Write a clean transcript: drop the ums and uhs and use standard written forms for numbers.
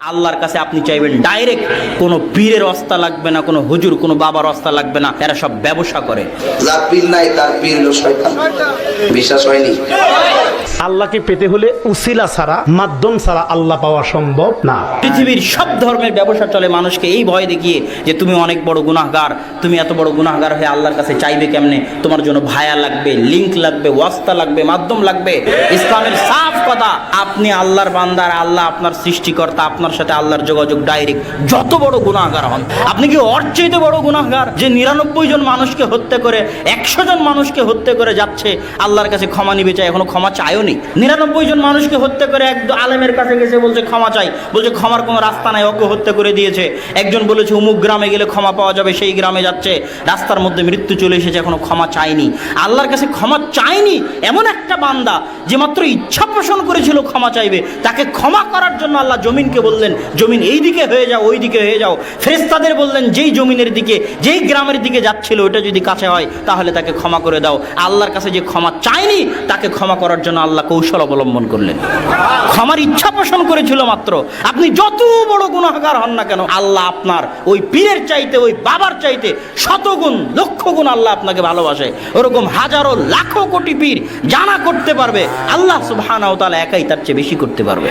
আল্লাহর কাছে আপনি চাইবেন ডাইরেক্ট, কোনো পীরের ওয়াস্তা লাগবে না, কোনো হুজুর, কোনো বাবার ওয়াস্তা লাগবে না। এরা সব ব্যবসা করে। যার পীর নাই তার পীর হলো শয়তান। বিশ্বাস হয়নি? আল্লাহকে পেতে হলে উসিলা ছাড়া, মাধ্যম ছাড়া আল্লাহ পাওয়া সম্ভব না। পৃথিবীর সব ধর্মের ব্যবসা চলে মানুষকে এই ভয় দেখিয়ে যে তুমি অনেক বড় গুনাহগার, তুমি এত বড় গুনাহগার হয়ে আল্লাহর কাছে চাইবে কেমনে? তোমার জন্য ভায়া লাগবে, লিংক লাগবে, ওয়াস্তা লাগবে, মাধ্যম লাগবে। ইসলামের সাফ কথা, আপনি আল্লাহর বান্দার, আল্লাহ আপনার সৃষ্টিকর্তা, আপনার সাথে আল্লাহর যোগাযোগ ডাইরেক্ট। যত বড় গুনাহগার হন, আপনি কি ওর চাইতে বড় গুনাহগার যে 99 জন মানুষকে হত্যা করে, 100 জন মানুষকে হত্যা করে যাচ্ছে আল্লাহর কাছে ক্ষমা নিবে চাই, এখনো ক্ষমা চায়ও নি। 99 জন মানুষকে হত্যা করে একদম আলেমের কাছে গেছে, বলছে ক্ষমা চাই, বলছে ক্ষমার কোনো রাস্তা নাই, ওকে হত্যা করে দিয়েছে। একজন বলেছে অমুক গ্রামে গেলে ক্ষমা পাওয়া যাবে, সেই গ্রামে যাচ্ছে, রাস্তার মধ্যে মৃত্যু চলে এসেছে, এখনো ক্ষমা চায়নি। আল্লাহর কাছে ক্ষমা চায়নি এমন একটা বান্দা যে মাত্র ইচ্ছা পোষণ করেছিল ক্ষমা চাইবে, তাকে ক্ষমা করার জন্য আল্লাহ জমিনকে বললেন, জমিন এই দিকে হয়ে যাও, ওই দিকে হয়ে যাও। ফেরেশতাদের বললেন, যেই জমিনের দিকে, যেই গ্রামের দিকে যাচ্ছিল ওটা যদি কাছে হয় তাহলে তাকে ক্ষমা করে দাও। আল্লাহর কাছে যে ক্ষমা চায়নি তাকে ক্ষমা করার জন্য আল্লাহ কৌশল অবলম্বন করলেন। ক্ষমার ইচ্ছা পোষণ করেছিল মাত্র। আপনি যত বড় গুনাহগার হন না কেন, আল্লাহ আপনার ওই পীরের চাইতে, ওই বাবার চাইতে শতগুণ, লক্ষ গুণ আল্লাহ আপনাকে ভালোবাসে। ওরকম হাজারো লাখো কোটি পীর জানা করতে পারবে, আল্লাহ সুবহানাহু ওয়া তাআলা একাই তার চেয়ে বেশি করতে পারবে।